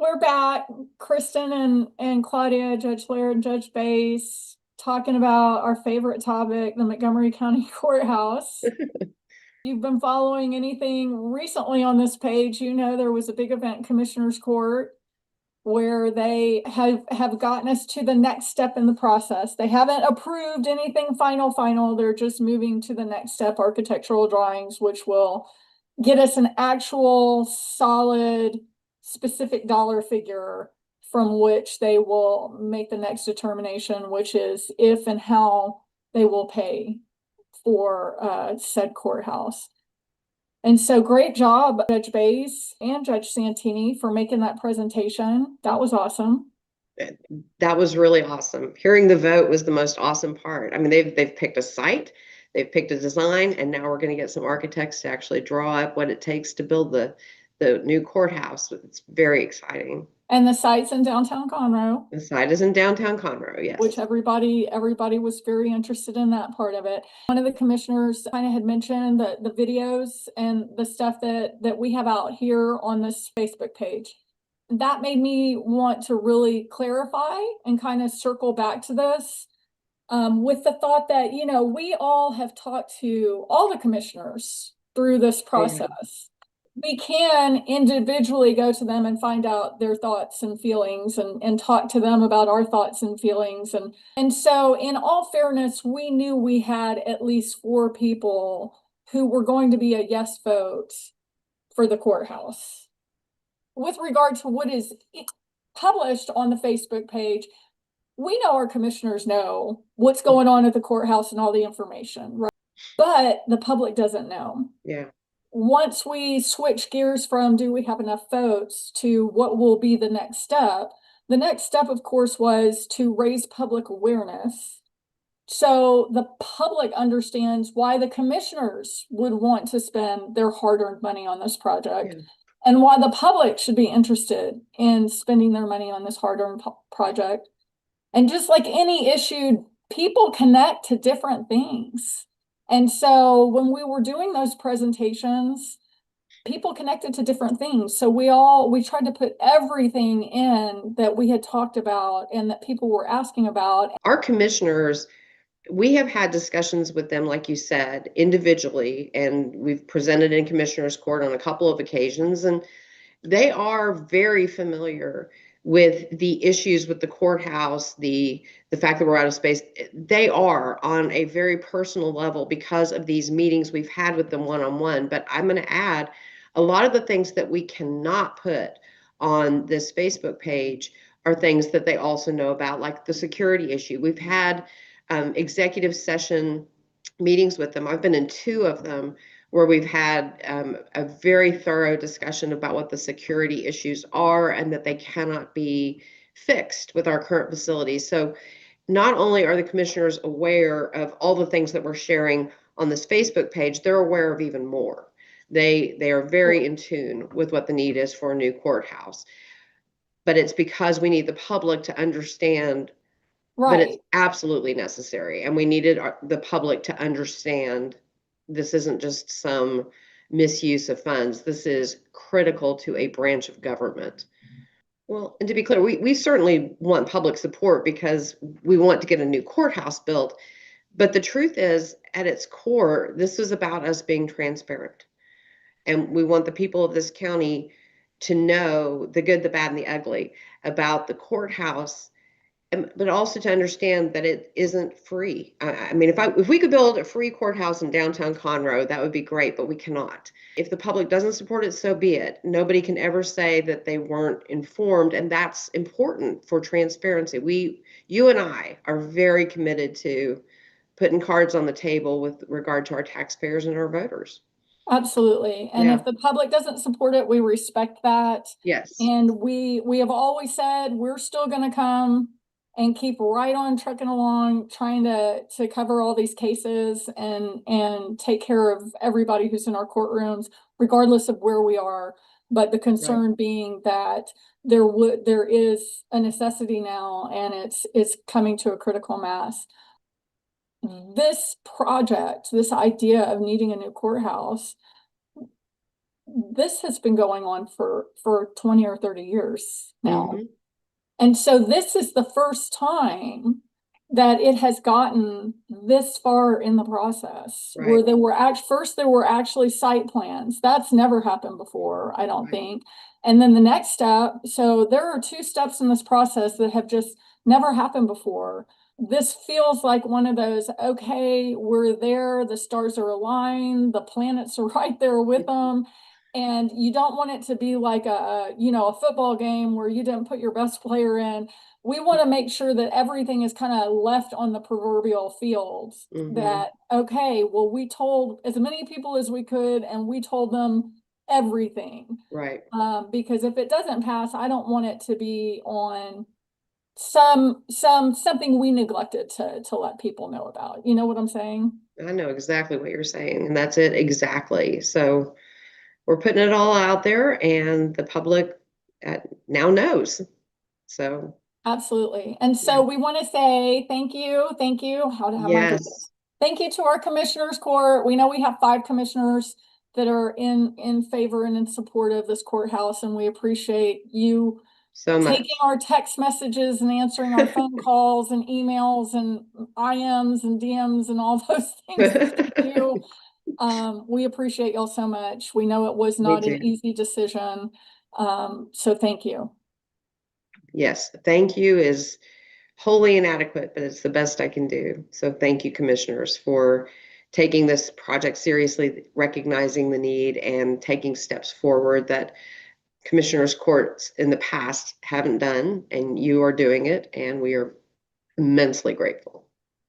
We're back, Kristen and Claudia, Judge Laird and Judge Bass, talking about our favorite topic, the Montgomery County Courthouse. You've been following anything recently on this page, you know there was a big event in Commissioners Court where they have gotten us to the next step in the process. They haven't approved anything final. They're just moving to the next step, architectural drawings, which will get us an actual solid specific dollar figure from which they will make the next determination, which is if and how they will pay for said courthouse. And so great job, Judge Bays and Judge Santini, for making that presentation. That was awesome. That was really awesome. Hearing the vote was the most awesome part. I mean, they've picked a site, they've picked a design, and now we're going to get some architects to actually draw up what it takes to build the new courthouse. It's very exciting. And the site's in downtown Conroe. The site is in downtown Conroe, yes. Which everybody was very interested in that part of it. One of the commissioners kind of had mentioned the videos and the stuff that we have out here on this Facebook page. That made me want to really clarify and kind of circle back to this with the thought that, you know, we all have talked to all the commissioners through this process. We can individually go to them and find out their thoughts and feelings and talk to them about our thoughts and feelings. And so in all fairness, we knew we had at least 4 people who were going to be a yes vote for the courthouse. With regard to what is published on the Facebook page, we know our commissioners know what's going on at the courthouse and all the information, right? But the public doesn't know. Yeah. Once we switch gears from do we have enough votes to what will be the next step, the next step, of course, was to raise public awareness. So the public understands why the commissioners would want to spend their hard-earned money on this project. Yeah. And why the public should be interested in spending their money on this hard-earned project. And just like any issue, people connect to different things. And so when we were doing those presentations, people connected to different things. So we tried to put everything in that we had talked about and that people were asking about. Our commissioners, we have had discussions with them, like you said, individually, and we've presented in Commissioners Court on a couple of occasions, and they are very familiar with the issues with the courthouse, the fact that we're out of space. They are on a very personal level because of these meetings we've had with them one-on-one. But I'm going to add a lot of the things that we cannot put on this Facebook page are things that they also know about, like the security issue. We've had executive session meetings with them. I've been in 2 of them where we've had a very thorough discussion about what the security issues are and that they cannot be fixed with our current facilities. So not only are the commissioners aware of all the things that we're sharing on this Facebook page, they're aware of even more. They are very in tune with what the need is for a new courthouse. But it's because we need the public to understand. Right. But it's absolutely necessary. And we needed the public to understand this isn't just some misuse of funds. This is critical to a branch of government. Well, and to be clear, we certainly want public support because we want to get a new courthouse built. But the truth is, at its core, this is about us being transparent. And we want the people of this county to know the good, the bad, and the ugly about the courthouse, but also to understand that it isn't free. I mean, if we could build a free courthouse in downtown Conroe, that would be great, but we cannot. If the public doesn't support it, so be it. Nobody can ever say that they weren't informed, and that's important for transparency. You and I are very committed to putting cards on the table with regard to our taxpayers and our voters. Absolutely. And if the public doesn't support it, we respect that. Yes. And we have always said we're still going to come and keep right on trucking along, trying to cover all these cases and take care of everybody who's in our courtrooms, regardless of where we are. But the concern being that there is a necessity now, and it's coming to a critical mass. This project, this idea of needing a new courthouse, this has been going on for 20 or 30 years now. Mhm. And so this is the first time that it has gotten this far in the process where Right, first there were actually site plans. That's never happened before, I don't right. think. And then the next step, so there are two steps in this process that have just never happened before. This feels like one of those, okay, we're there, the stars are aligned, the planets are right there with them. And you don't want it to be like a football game where you didn't put your best player in. We want to make sure that everything is kind of left on the proverbial fields. Mhm. That, okay, well, we told as many people as we could, and we told them everything. Right. Because if it doesn't pass, I don't want it to be on something we neglected to let people know about. You know what I'm saying? I know exactly what you're saying, and that's it exactly. So we're putting it all out there, and the public now knows. So, Absolutely. And yeah. so we want to say thank you. Thank you. How am I doing this? Yes, Thank you to our commissioners court. We know we have 5 commissioners that are in favor and in support of this courthouse, and we appreciate you so much. taking our text messages and answering our phone calls and emails and IMs and DMs and all those things that you do. We appreciate y'all so much. We know it was Me not an too. easy decision. So thank you. Yes, thank you is wholly inadequate, but it's the best I can do. So thank you, commissioners, for taking this project seriously, recognizing the need, and taking steps forward that commissioners courts in the past haven't done, and you are doing it, and we are immensely grateful.